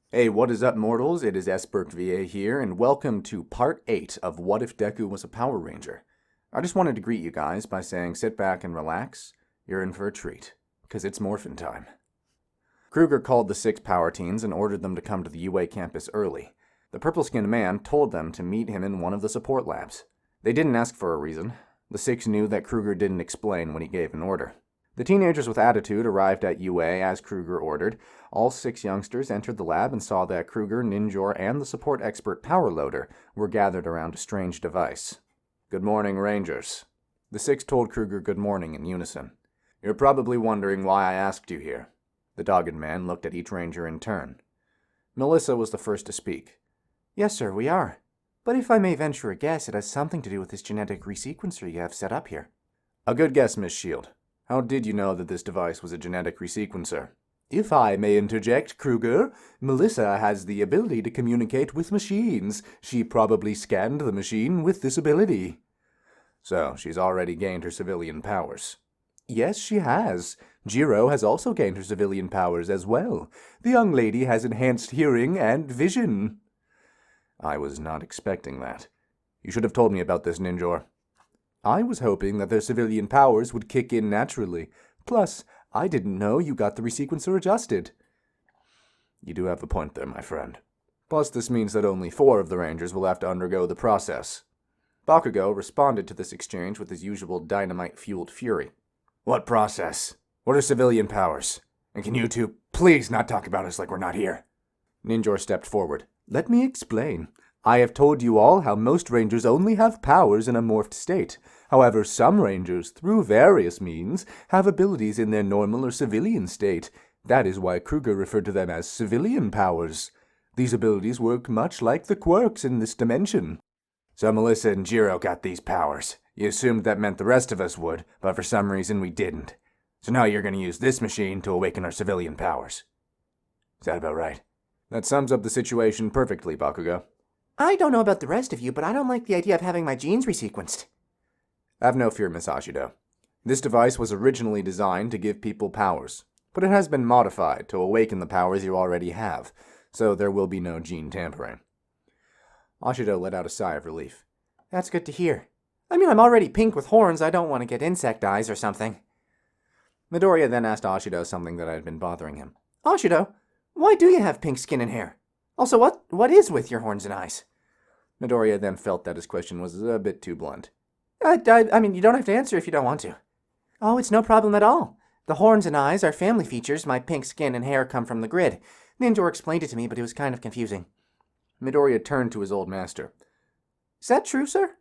Hey, what is up, mortals? It is SBurkVA here, and welcome to Part 8 of What If Deku Was a Power Ranger. I just wanted to greet you guys by saying sit back and relax. You're in for a treat, because it's morphin' time. Kruger called the 6 power teens and ordered them to come to the UA campus early. The purple-skinned man told them to meet him in one of the support labs. They didn't ask for a reason. The 6 knew that Kruger didn't explain when he gave an order. The teenagers with attitude arrived at UA as Kruger ordered. All 6 youngsters entered the lab and saw that Kruger, Ninjor, and the support expert Power Loader were gathered around a strange device. "Good morning, Rangers." The 6 told Kruger good morning in unison. "You're probably wondering why I asked you here." The dogged man looked at each ranger in turn. Melissa was the first to speak. "Yes, sir, we are. But if I may venture a guess, it has something to do with this genetic resequencer you have set up here." "A good guess, Miss Shield. How did you know that this device was a genetic resequencer?" "If I may interject, Kruger, Melissa has the ability to communicate with machines. She probably scanned the machine with this ability." "So, she's already gained her civilian powers." "Yes, she has. Jiro has also gained her civilian powers as well. The young lady has enhanced hearing and vision." "I was not expecting that. You should have told me about this, Ninjor." "I was hoping that their civilian powers would kick in naturally. Plus, I didn't know you got the resequencer adjusted." "You do have a point there, my friend. Plus, this means that only 4 of the Rangers will have to undergo the process." Bakugo responded to this exchange with his usual dynamite-fueled fury. "What process? What are civilian powers? And can you two please not talk about us like we're not here?" Ninjor stepped forward. "Let me explain. I have told you all how most Rangers only have powers in a morphed state. However, some Rangers, through various means, have abilities in their normal or civilian state. That is why Kruger referred to them as civilian powers. These abilities work much like the quirks in this dimension." "So Melissa and Jiro got these powers. You assumed that meant the rest of us would, but for some reason we didn't. So now you're going to use this machine to awaken our civilian powers. Is that about right?" "That sums up the situation perfectly, Bakugo." "I don't know about the rest of you, but I don't like the idea of having my genes resequenced." "Have no fear, Miss Ashido. This device was originally designed to give people powers, but it has been modified to awaken the powers you already have, so there will be no gene tampering." Ashido let out a sigh of relief. "That's good to hear. I mean, I'm already pink with horns. I don't want to get insect eyes or something." Midoriya then asked Ashido something that had been bothering him. "Ashido, why do you have pink skin and hair? Also, what is with your horns and eyes?" Midoriya then felt that his question was a bit too blunt. I mean, you don't have to answer if you don't want to." "Oh, it's no problem at all. The horns and eyes are family features. My pink skin and hair come from the grid. Ninjor explained it to me, but it was kind of confusing." Midoriya turned to his old master. "Is that true, sir?"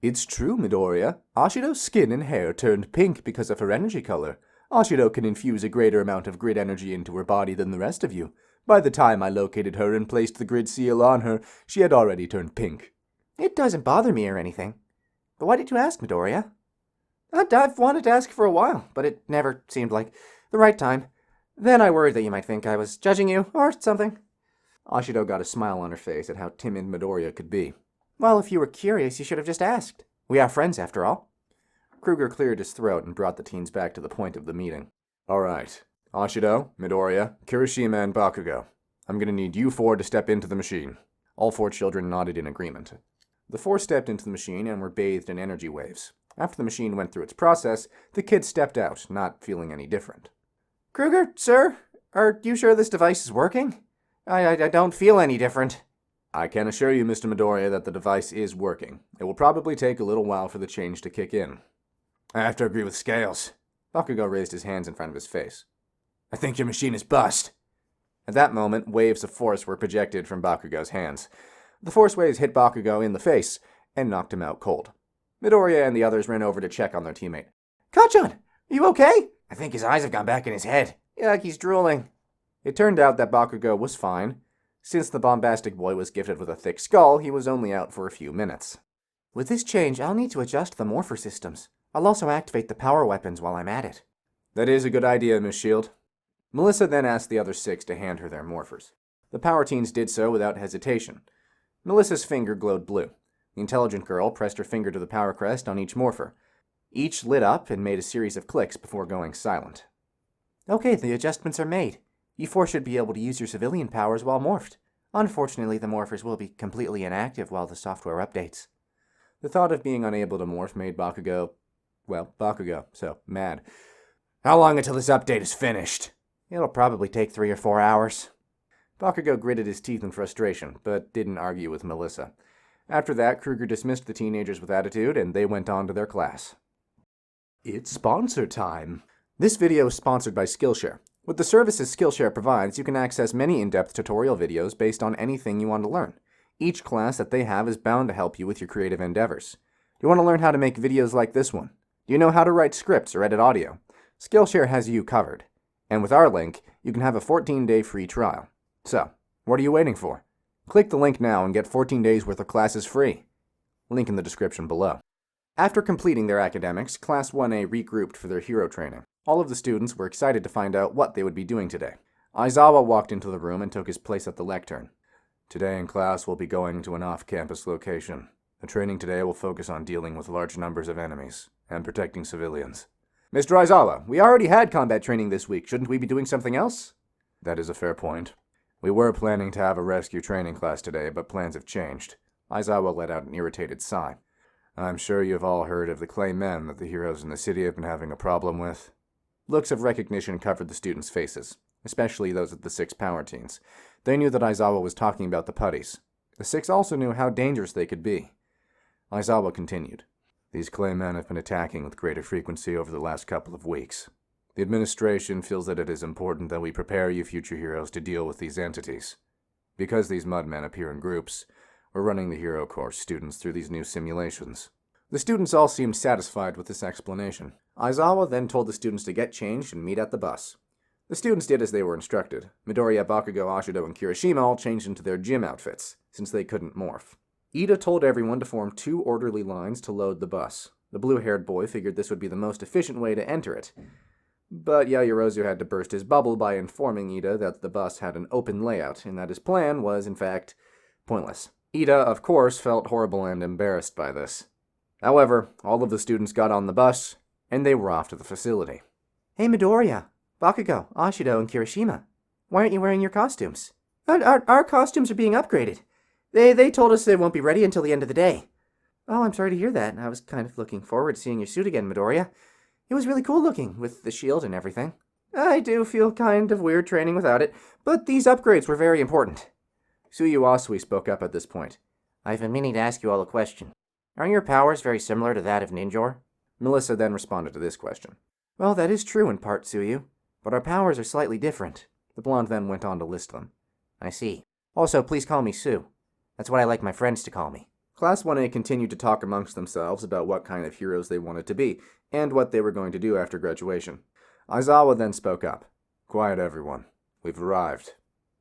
"It's true, Midoriya. Ashido's skin and hair turned pink because of her energy color. Ashido can infuse a greater amount of grid energy into her body than the rest of you. By the time I located her and placed the grid seal on her, she had already turned pink." "It doesn't bother me or anything. But why did you ask, Midoriya?" "I've wanted to ask for a while, but it never seemed like the right time. Then I worried that you might think I was judging you or something." Ashido got a smile on her face at how timid Midoriya could be. "Well, if you were curious, you should have just asked. We are friends, after all." Kruger cleared his throat and brought the teens back to the point of the meeting. "All right. Ashido, Midoriya, Kirishima, and Bakugo. I'm going to need you 4 to step into the machine." All 4 children nodded in agreement. The 4 stepped into the machine and were bathed in energy waves. After the machine went through its process, the kids stepped out, not feeling any different. "Kruger, sir, are you sure this device is working? I don't feel any different." "I can assure you, Mr. Midoriya, that the device is working. It will probably take a little while for the change to kick in." "I have to agree with Scales." Bakugo raised his hands in front of his face. "I think your machine is bust." At that moment, waves of force were projected from Bakugo's hands. The force waves hit Bakugo in the face and knocked him out cold. Midoriya and the others ran over to check on their teammate. "Kacchan, are you okay?" "I think his eyes have gone back in his head." "Yeah, like he's drooling." It turned out that Bakugo was fine. Since the bombastic boy was gifted with a thick skull, he was only out for a few minutes. "With this change, I'll need to adjust the Morpher systems. I'll also activate the power weapons while I'm at it." "That is a good idea, Miss Shield." Melissa then asked the other 6 to hand her their morphers. The power teens did so without hesitation. Melissa's finger glowed blue. The intelligent girl pressed her finger to the power crest on each morpher. Each lit up and made a series of clicks before going silent. "Okay, the adjustments are made. You four should be able to use your civilian powers while morphed. Unfortunately, the morphers will be completely inactive while the software updates. The thought of being unable to morph made Bakugo, so mad. How long until this update is finished? It'll probably take 3 or 4 hours. Bakugo gritted his teeth in frustration, but didn't argue with Melissa. After that, Kruger dismissed the teenagers with attitude, and they went on to their class. It's sponsor time. This video is sponsored by Skillshare. With the services Skillshare provides, you can access many in-depth tutorial videos based on anything you want to learn. Each class that they have is bound to help you with your creative endeavors. Do you want to learn how to make videos like this one? Do you know how to write scripts or edit audio? Skillshare has you covered. And with our link, you can have a 14-day free trial. So, what are you waiting for? Click the link now and get 14 days worth of classes free. Link in the description below. After completing their academics, Class 1A regrouped for their hero training. All of the students were excited to find out what they would be doing today. Aizawa walked into the room and took his place at the lectern. Today in class, we'll be going to an off-campus location. The training today will focus on dealing with large numbers of enemies and protecting civilians. Mr. Aizawa, we already had combat training this week. Shouldn't we be doing something else? That is a fair point. We were planning to have a rescue training class today, but plans have changed. Aizawa let out an irritated sigh. I'm sure you've all heard of the clay men that the heroes in the city have been having a problem with. Looks of recognition covered the students' faces, especially those of the 6 power teens. They knew that Aizawa was talking about the putties. The 6 also knew how dangerous they could be. Aizawa continued. These clay men have been attacking with greater frequency over the last couple of weeks. The administration feels that it is important that we prepare you future heroes to deal with these entities. Because these mudmen appear in groups, we're running the hero course students through these new simulations. The students all seemed satisfied with this explanation. Aizawa then told the students to get changed and meet at the bus. The students did as they were instructed. Midoriya, Bakugo, Ashido, and Kirishima all changed into their gym outfits, since they couldn't morph. Ida told everyone to form 2 orderly lines to load the bus. The blue-haired boy figured this would be the most efficient way to enter it. But Yaoyorozu had to burst his bubble by informing Ida that the bus had an open layout, and that his plan was, in fact, pointless. Ida, of course, felt horrible and embarrassed by this. However, all of the students got on the bus, and they were off to the facility. Hey, Midoriya, Bakugo, Ashido, and Kirishima. Why aren't you wearing your costumes? Our costumes are being upgraded. They told us they won't be ready until the end of the day. Oh, I'm sorry to hear that. I was kind of looking forward to seeing your suit again, Midoriya. It was really cool looking, with the shield and everything. I do feel kind of weird training without it, but these upgrades were very important. Tsuyu Asui spoke up at this point. I've been meaning to ask you all a question. Aren't your powers very similar to that of Ninjor? Melissa then responded to this question. Well, that is true in part, Tsuyu, but our powers are slightly different. The blonde then went on to list them. I see. Also, please call me Sue. That's what I like my friends to call me. Class 1A continued to talk amongst themselves about what kind of heroes they wanted to be, and what they were going to do after graduation. Aizawa then spoke up. Quiet, everyone. We've arrived.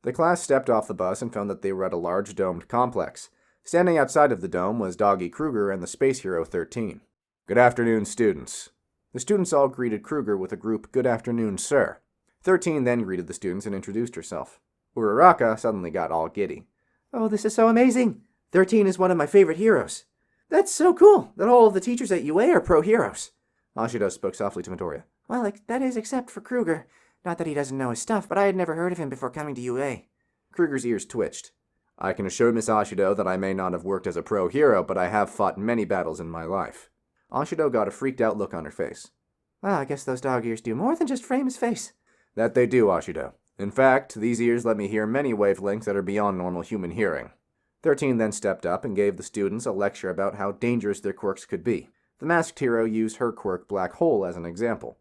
The class stepped off the bus and found that they were at a large domed complex. Standing outside of the dome was Doggy Kruger and the Space Hero 13. Good afternoon, students. The students all greeted Kruger with a group "Good afternoon, sir." 13 then greeted the students and introduced herself. Uraraka suddenly got all giddy. Oh, this is so amazing! 13 is one of my favorite heroes. That's so cool that all of the teachers at UA are pro heroes. Ashido spoke softly to Midoriya. Well, that is except for Kruger. Not that he doesn't know his stuff, but I had never heard of him before coming to UA. Kruger's ears twitched. I can assure Miss Ashido that I may not have worked as a pro hero, but I have fought many battles in my life. Ashido got a freaked out look on her face. Well, I guess those dog ears do more than just frame his face. That they do, Ashido. In fact, these ears let me hear many wavelengths that are beyond normal human hearing. 13 then stepped up and gave the students a lecture about how dangerous their quirks could be. The masked hero used her quirk Black Hole as an example.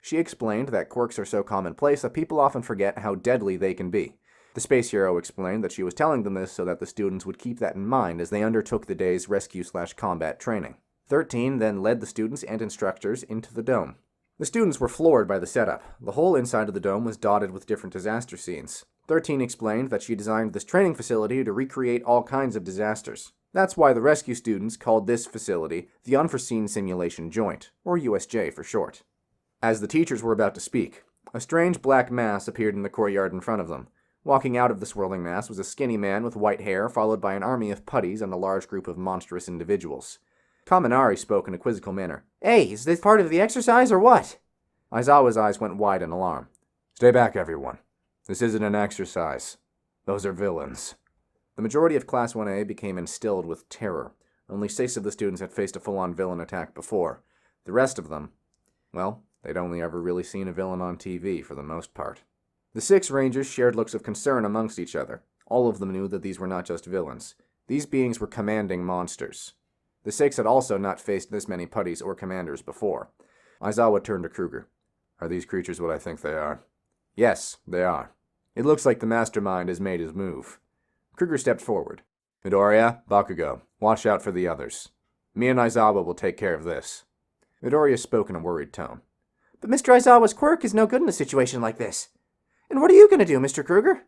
She explained that quirks are so commonplace that people often forget how deadly they can be. The space hero explained that she was telling them this so that the students would keep that in mind as they undertook the day's rescue/combat training. 13 then led the students and instructors into the dome. The students were floored by the setup. The whole inside of the dome was dotted with different disaster scenes. 13 explained that she designed this training facility to recreate all kinds of disasters. That's why the rescue students called this facility the Unforeseen Simulation Joint, or USJ for short. As the teachers were about to speak, a strange black mass appeared in the courtyard in front of them. Walking out of the swirling mass was a skinny man with white hair, followed by an army of putties and a large group of monstrous individuals. Kaminari spoke in a quizzical manner. Hey, is this part of the exercise or what? Aizawa's eyes went wide in alarm. Stay back, everyone. This isn't an exercise. Those are villains. The majority of Class 1A became instilled with terror. Only 6 of the students had faced a full-on villain attack before. The rest of them, well, they'd only ever really seen a villain on TV for the most part. The 6 Rangers shared looks of concern amongst each other. All of them knew that these were not just villains. These beings were commanding monsters. The 6 had also not faced this many putties or commanders before. Aizawa turned to Kruger. Are these creatures what I think they are? Yes, they are. It looks like the mastermind has made his move. Kruger stepped forward. Midoriya, Bakugo, watch out for the others. Me and Aizawa will take care of this. Midoriya spoke in a worried tone. But Mr. Aizawa's quirk is no good in a situation like this. And what are you going to do, Mr. Kruger?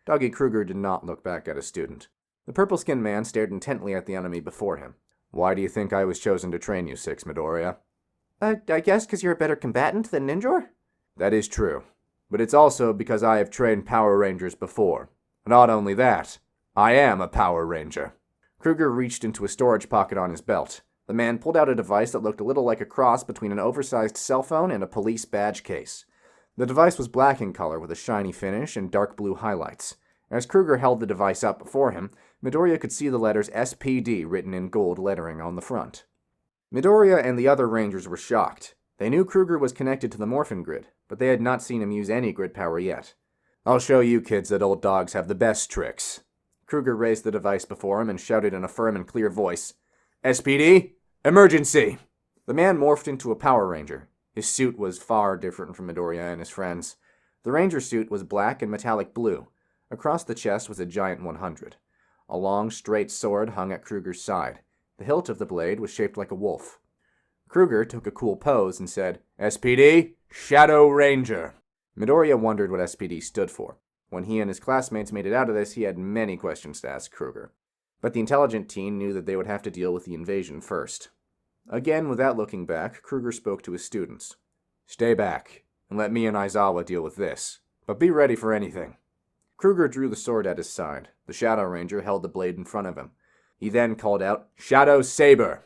Doggy Kruger did not look back at his student. The purple-skinned man stared intently at the enemy before him. Why do you think I was chosen to train you, 6, Midoriya? I guess because you're a better combatant than Ninjor? That is true. But it's also because I have trained Power Rangers before. Not only that, I am a Power Ranger. Kruger reached into a storage pocket on his belt. The man pulled out a device that looked a little like a cross between an oversized cell phone and a police badge case. The device was black in color with a shiny finish and dark blue highlights. As Kruger held the device up before him, Midoriya could see the letters SPD written in gold lettering on the front. Midoriya and the other Rangers were shocked. They knew Kruger was connected to the Morphin grid, but they had not seen him use any grid power yet. I'll show you kids that old dogs have the best tricks. Kruger raised the device before him and shouted in a firm and clear voice, SPD, emergency! The man morphed into a Power Ranger. His suit was far different from Midoriya and his friends. The Ranger suit was black and metallic blue. Across the chest was a giant 100. A long, straight sword hung at Kruger's side. The hilt of the blade was shaped like a wolf. Kruger took a cool pose and said, SPD, Shadow Ranger. Midoriya wondered what SPD stood for. When he and his classmates made it out of this, he had many questions to ask Kruger. But the intelligent teen knew that they would have to deal with the invasion first. Again, without looking back, Kruger spoke to his students. Stay back, and let me and Aizawa deal with this. But be ready for anything. Kruger drew the sword at his side. The Shadow Ranger held the blade in front of him. He then called out, Shadow Saber!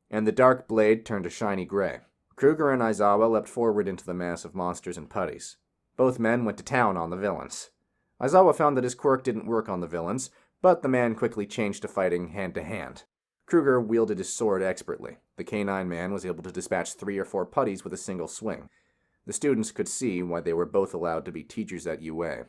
And the dark blade turned a shiny gray. Kruger and Aizawa leapt forward into the mass of monsters and putties. Both men went to town on the villains. Aizawa found that his quirk didn't work on the villains, but the man quickly changed to fighting hand-to-hand. Kruger wielded his sword expertly. The K9 man was able to dispatch 3 or 4 putties with a single swing. The students could see why they were both allowed to be teachers at UA.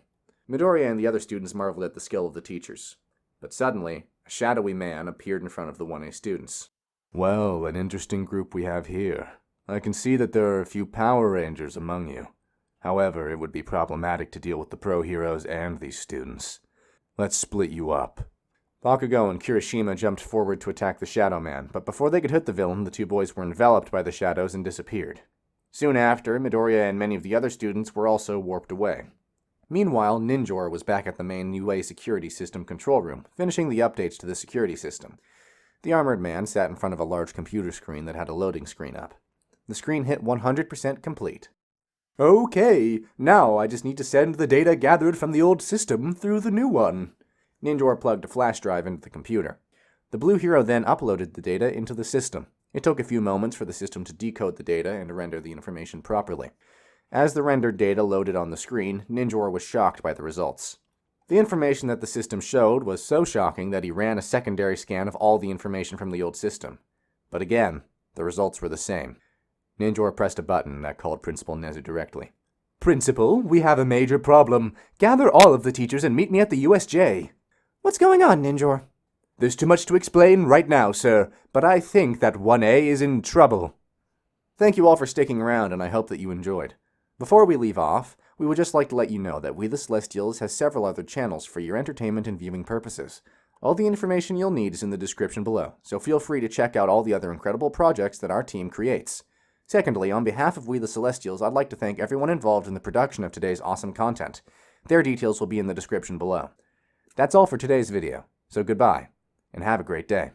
Midoriya and the other students marveled at the skill of the teachers. But suddenly, a shadowy man appeared in front of the 1A students. Well, an interesting group we have here. I can see that there are a few Power Rangers among you. However, it would be problematic to deal with the pro heroes and these students. Let's split you up. Bakugo and Kirishima jumped forward to attack the Shadow Man, but before they could hit the villain, the 2 boys were enveloped by the shadows and disappeared. Soon after, Midoriya and many of the other students were also warped away. Meanwhile, Ninjor was back at the main UA security system control room, finishing the updates to the security system. The armored man sat in front of a large computer screen that had a loading screen up. The screen hit 100% complete. Okay, now I just need to send the data gathered from the old system through the new one. Ninjor plugged a flash drive into the computer. The blue hero then uploaded the data into the system. It took a few moments for the system to decode the data and render the information properly. As the rendered data loaded on the screen, Ninjor was shocked by the results. The information that the system showed was so shocking that he ran a secondary scan of all the information from the old system. But again, the results were the same. Ninjor pressed a button that called Principal Nezu directly. Principal, we have a major problem. Gather all of the teachers and meet me at the USJ. What's going on, Ninjor? There's too much to explain right now, sir, but I think that 1A is in trouble. Thank you all for sticking around, and I hope that you enjoyed. Before we leave off, we would just like to let you know that We the Celestials has several other channels for your entertainment and viewing purposes. All the information you'll need is in the description below, so feel free to check out all the other incredible projects that our team creates. Secondly, on behalf of We the Celestials, I'd like to thank everyone involved in the production of today's awesome content. Their details will be in the description below. That's all for today's video, so goodbye, and have a great day.